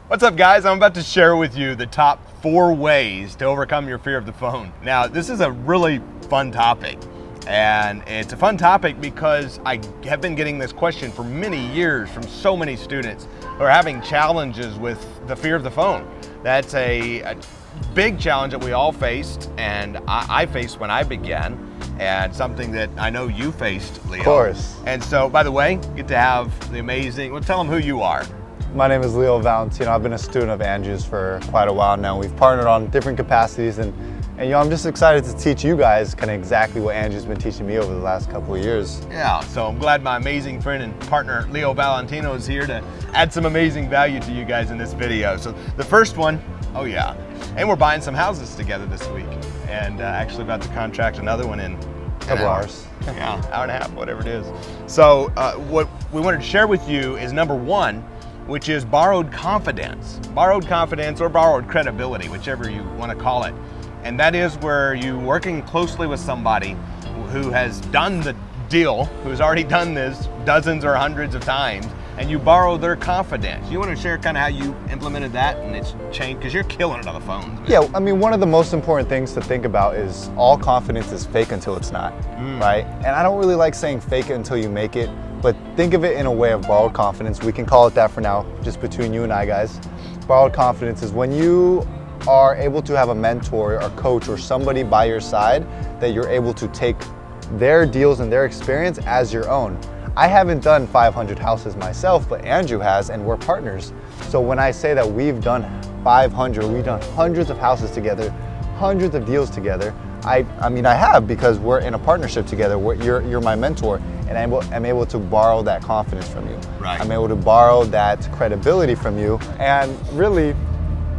What's up, guys? I'm about to share with you the top 4 ways to overcome your fear of the phone. Now, this is a really fun topic, and it's a fun topic because I have been getting this question for many years from so many students who are having challenges with the fear of the phone. That's a big challenge that we all faced, and I faced when I began, and something that I know you faced, Leo. Of course. And so, by the way, get to have the amazing, well, tell them who you are. My name is Leo Valentino. I've been a student of Andrew's for quite a while now. We've partnered on different capacities, and I'm just excited to teach you guys kind of exactly what Andrew's been teaching me over the last couple of years. Yeah, so I'm glad my amazing friend and partner Leo Valentino is here to add some amazing value to you guys in this video. So the first one, oh yeah, and we're buying some houses together this week, and actually about to contract another one in A couple hours. Yeah, hour and a half, whatever it is. So what we wanted to share with you is number 1, which is borrowed confidence. Borrowed confidence or borrowed credibility, whichever you want to call it. And that is where you're working closely with somebody who has done the deal, who's already done this dozens or hundreds of times, and you borrow their confidence. You want to share kind of how you implemented that and it's changed, because you're killing it on the phones. Yeah, I mean, one of the most important things to think about is all confidence is fake until it's not, right? And I don't really like saying fake it until you make it, but think of it in a way of borrowed confidence. We can call it that for now, just between you and I, guys. Borrowed confidence is when you are able to have a mentor or coach or somebody by your side that you're able to take their deals and their experience as your own. I haven't done 500 houses myself, but Andrew has, and we're partners. So when I say that we've done 500, we've done hundreds of houses together, hundreds of deals together, I mean I have, because we're in a partnership together. You're my mentor, and I'm able to borrow that confidence from you. Right. I'm able to borrow that credibility from you, and really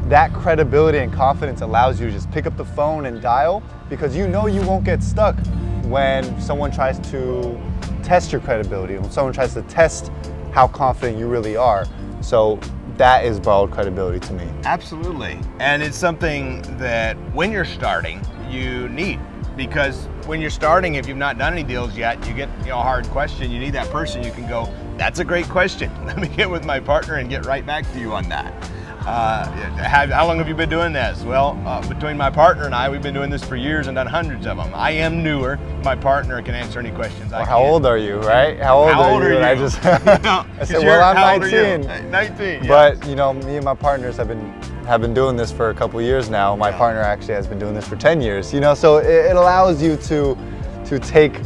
that credibility and confidence allows you to just pick up the phone and dial, because you know you won't get stuck when someone tries to test your credibility, when someone tries to test how confident you really are. So that is borrowed credibility to me. Absolutely. And it's something that when you're starting, you need, because when you're starting, if you've not done any deals yet, you get a hard question. You need that person you can go, that's a great question. Let me get with my partner and get right back to you on that. How long have you been doing this? Well, between my partner and I, we've been doing this for years and done hundreds of them. I am newer. My partner can answer any questions I can. How old are you, right? How old are you? And I just I said, well, I'm 19. 19. But me and my partners have been doing this for a couple years now. My partner actually has been doing this for 10 years. So it allows you to take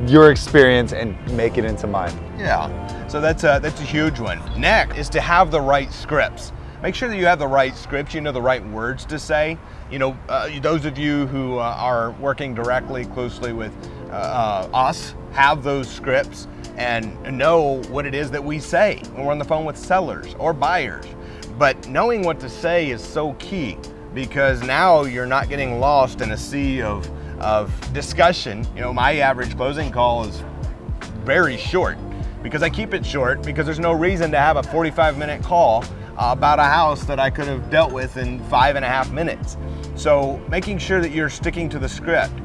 your experience and make it into mine. Yeah. So that's a huge one. Next is to have the right scripts. Make sure that you have the right scripts, you know the right words to say. Those of you who are working directly, closely with us, have those scripts and know what it is that we say when we're on the phone with sellers or buyers. But knowing what to say is so key, because now you're not getting lost in a sea of discussion. My average closing call is very short, because I keep it short, because there's no reason to have a 45-minute call about a house that I could have dealt with in 5.5 minutes. So making sure that you're sticking to the script.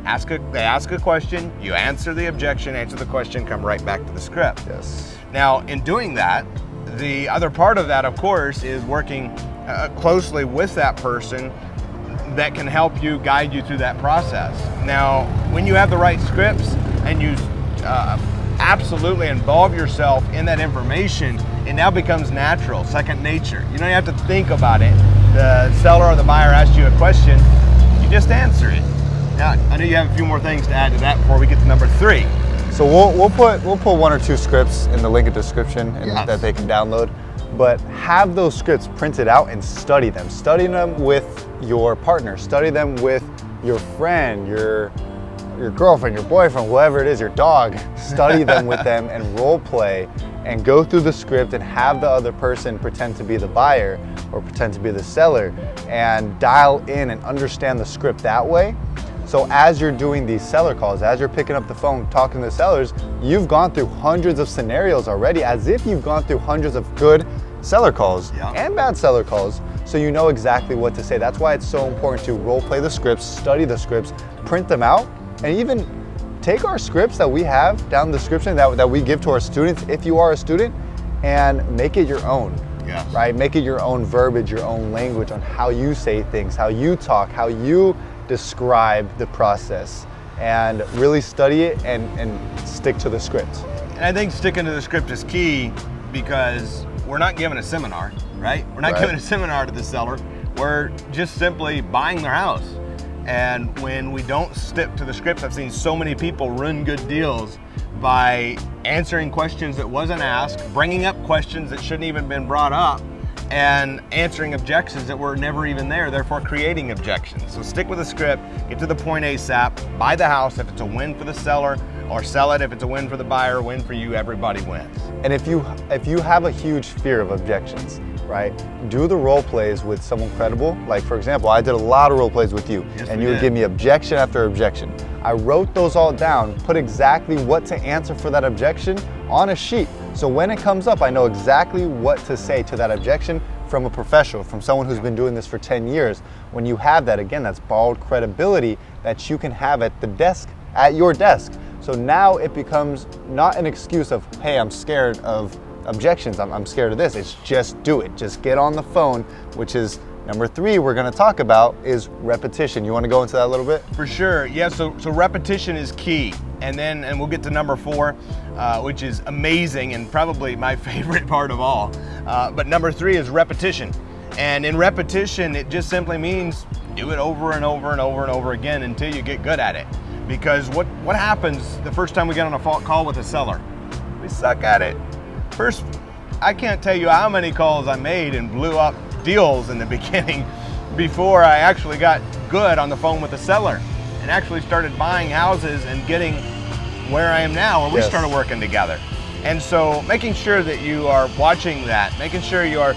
They ask a question, you answer the objection, answer the question, come right back to the script. Yes. Now, in doing that, the other part of that, of course, is working closely with that person that can help you, guide you through that process. Now, when you have the right scripts and you absolutely involve yourself in that information, it now becomes natural, second nature. You don't have to think about it. The seller or the buyer asks you a question, you just answer it. Now, I know you have a few more things to add to that before we get to number 3. So we'll put 1 or 2 scripts in the link in the description that they can download. But have those scripts printed out and study them. Study them with your partner. Study them with your friend, your girlfriend, your boyfriend, whoever it is, your dog. Study them with them and role play and go through the script and have the other person pretend to be the buyer or pretend to be the seller and dial in and understand the script that way. So as you're doing these seller calls, as you're picking up the phone, talking to the sellers, you've gone through hundreds of scenarios already, as if you've gone through hundreds of good seller calls and bad seller calls. So you know exactly what to say. That's why it's so important to role play the scripts, study the scripts, print them out, and even take our scripts that we have down in the description that we give to our students, if you are a student, and make it your own. Yes. right? Make it your own verbiage, your own language on how you say things, how you talk, how you describe the process, and really study it and stick to the script. And I think sticking to the script is key, because we're not giving a seminar, right? We're not giving a seminar to the seller. We're just simply buying their house. And when we don't stick to the scripts, I've seen so many people ruin good deals by answering questions that wasn't asked, bringing up questions that shouldn't even been brought up, and answering objections that were never even there, therefore creating objections. So stick with the script, get to the point ASAP, buy the house if it's a win for the seller, or sell it if it's a win for the buyer, win for you, everybody wins. And if you have a huge fear of objections, right, do the role plays with someone credible. Like, for example, I did a lot of role plays with you, and you would give me objection after objection. I wrote those all down, put exactly what to answer for that objection on a sheet. So when it comes up, I know exactly what to say to that objection from a professional, from someone who's been doing this for 10 years. When you have that, again, that's borrowed credibility that you can have at the desk, at your desk. So now it becomes not an excuse of, hey, I'm scared of objections, I'm scared of this. It's just do it. Just get on the phone, which is number 3 we're gonna talk about, is repetition. You wanna go into that a little bit? For sure, yeah, so repetition is key. And we'll get to number 4, which is amazing and probably my favorite part of all. But number 3 is repetition. And in repetition, it just simply means do it over and over and over and over again until you get good at it. Because what happens the first time we get on a call with a seller? We suck at it. First, I can't tell you how many calls I made and blew up deals in the beginning before I actually got good on the phone with the seller and actually started buying houses and getting where I am now, where we started working together. And so making sure that you are watching that, making sure you are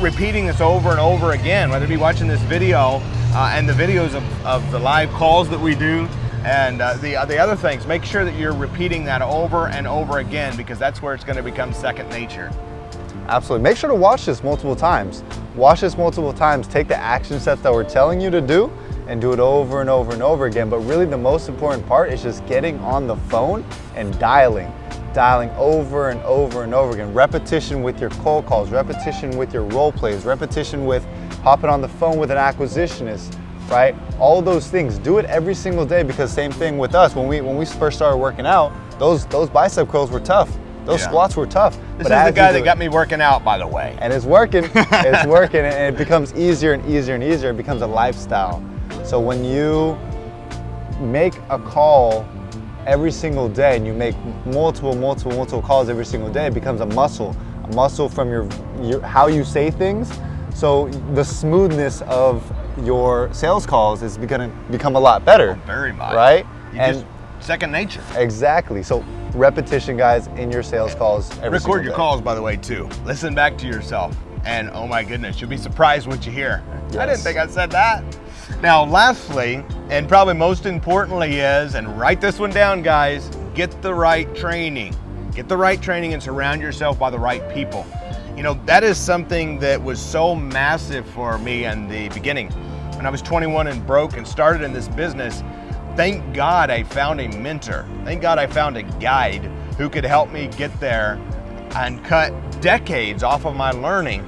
repeating this over and over again, whether it be watching this video and the videos of the live calls that we do, and the other things, make sure that you're repeating that over and over again, because that's where it's going to become second nature. Absolutely. Make sure to watch this multiple times. Watch this multiple times. Take the action steps that we're telling you to do and do it over and over and over again. But really the most important part is just getting on the phone and dialing over and over and over again. Repetition with your cold calls, repetition with your role plays, repetition with hopping on the phone with an acquisitionist, right? All those things, do it every single day, because same thing with us. When we first started working out, those bicep curls were tough. Those squats were tough. This is the guy that got me working out, by the way. And it's working, it's working, and it becomes easier and easier and easier. It becomes a lifestyle. So when you make a call every single day and you make multiple calls every single day, it becomes a muscle from your how you say things. So the smoothness of your sales calls is going to become a lot better. Oh, very much. Right? Just second nature. Exactly. So repetition, guys, in your sales calls every single Record your day. calls, by the way, too. Listen back to yourself, and oh my goodness, you'll be surprised what you hear. I didn't think I said that. Now, lastly, and probably most importantly is, and write this one down, guys, get the right training. Get the right training and surround yourself by the right people. You know, that is something that was so massive for me in the beginning. When I was 21 and broke and started in this business, thank God I found a mentor. Thank God I found a guide who could help me get there and cut decades off of my learning,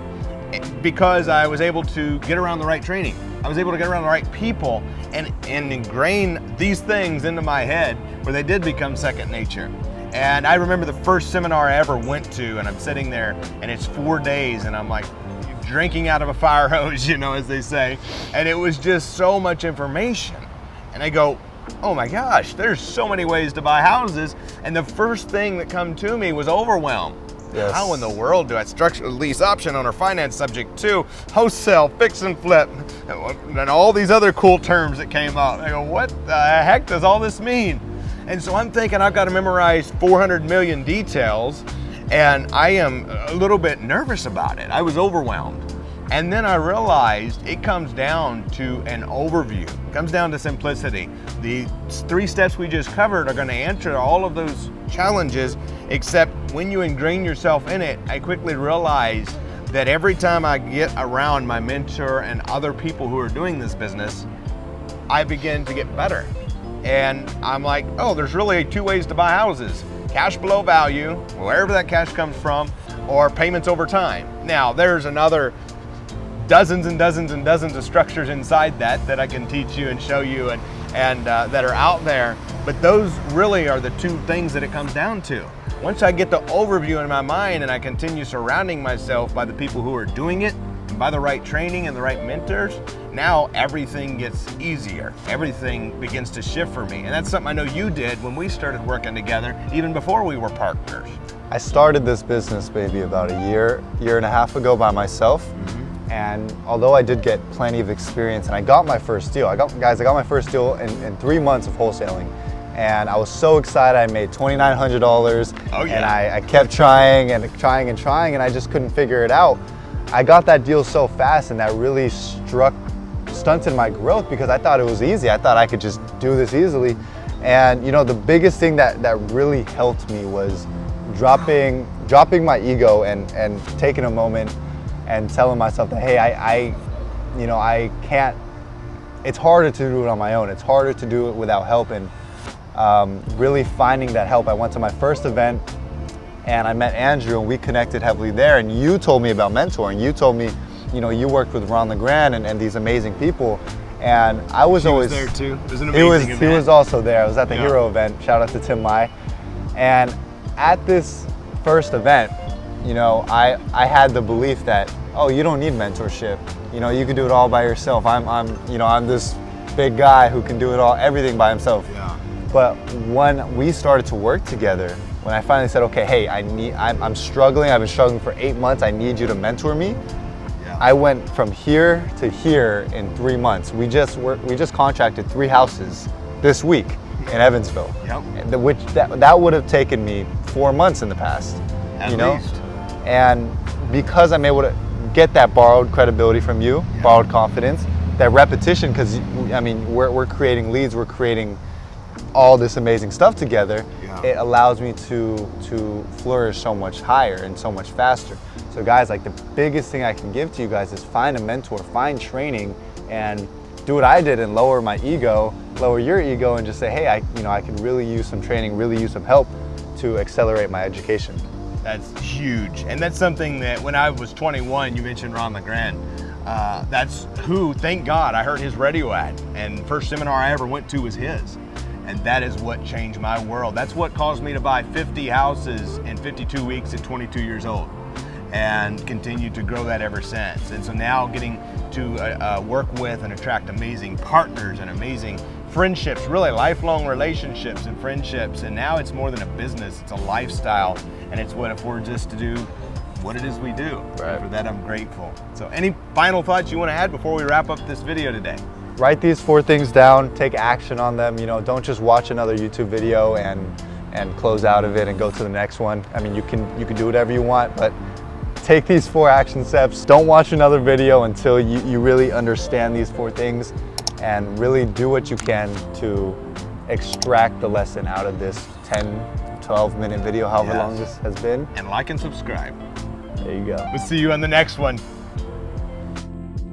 because I was able to get around the right training. I was able to get around the right people and ingrain these things into my head where they did become second nature. And I remember the first seminar I ever went to, and I'm sitting there and it's 4 days and I'm like drinking out of a fire hose, you know, as they say. And it was just so much information. And I go, oh my gosh, there's so many ways to buy houses. And the first thing that come to me was overwhelm. Yes. How in the world do I structure a lease option owner finance subject to wholesale, fix and flip, and all these other cool terms that came up? I go, what the heck does all this mean? And so I'm thinking I've got to memorize 400 million details, and I am a little bit nervous about it. I was overwhelmed. And then I realized it comes down to an overview. It comes down to simplicity. The 3 steps we just covered are going to answer all of those challenges, except when you ingrain yourself in it, I quickly realized that every time I get around my mentor and other people who are doing this business, I begin to get better. And I'm like, oh, there's really 2 ways to buy houses. Cash below value, wherever that cash comes from, or payments over time. Now, there's another dozens and dozens and dozens of structures inside that I can teach you and show you and that are out there. But those really are the two things that it comes down to. Once I get the overview in my mind and I continue surrounding myself by the people who are doing it, and by the right training and the right mentors, now everything gets easier. Everything begins to shift for me. And that's something I know you did when we started working together, even before we were partners. I started this business maybe about a year and a half ago by myself. And although I did get plenty of experience and I got my first deal, I got my first deal in 3 months of wholesaling. And I was so excited. I made $2,900. Oh, yeah. And I kept trying and trying and trying, and I just couldn't figure it out. I got that deal so fast, and that really stunted my growth because I thought it was easy. I thought I could just do this easily. And you know, the biggest thing that really helped me was dropping my ego and taking a moment and telling myself that, hey, I can't, it's harder to do it on my own. It's harder to do it without help. And really finding that help. I went to my first event and I met Andrew and we connected heavily there, and you told me about mentoring. You told me, you know, you worked with Ron LeGrand and these amazing people, and I was always there too. It was an amazing event. He was also there. I was at the Hero event. Shout out to Tim Mai. And at this first event, you know, I had the belief that, oh, you don't need mentorship. You know, you can do it all by yourself. I'm this big guy who can do it all, everything by himself. Yeah. But when we started to work together, when I finally said, okay, hey, I'm struggling. I've been struggling for 8 months. I need you to mentor me. Yeah. I went from here to here in 3 months. We just contracted 3 houses this week in Evansville. Yep. Which that would have taken me 4 months in the past. At least. And because I'm able to get that borrowed credibility from you, borrowed confidence, that repetition, because I mean, we're creating leads, we're creating all this amazing stuff together, it allows me to flourish so much higher and so much faster. So guys, like, the biggest thing I can give to you guys is find a mentor, find training, and do what I did and lower my ego, lower your ego, and just say, hey, I can really use some training, really use some help to accelerate my education. That's huge. And that's something that when I was 21, you mentioned Ron LeGrand. That's who, thank God, I heard his radio ad, and first seminar I ever went to was his. And that is what changed my world. That's what caused me to buy 50 houses in 52 weeks at 22 years old, and continue to grow that ever since. And so now getting to work with and attract amazing partners and amazing friendships, really lifelong relationships and friendships. And now it's more than a business, it's a lifestyle, and it's what affords us to do what it is we do. Right. And for that, I'm grateful. So any final thoughts you want to add before we wrap up this video today? Write these 4 things down, take action on them. You know, don't just watch another YouTube video and close out of it and go to the next one. I mean, you can do whatever you want, but take these 4 action steps. Don't watch another video until you really understand these 4 things, and really do what you can to extract the lesson out of this 10-12 minute video, however long this has been. And like and subscribe. There you go. We'll see you on the next one.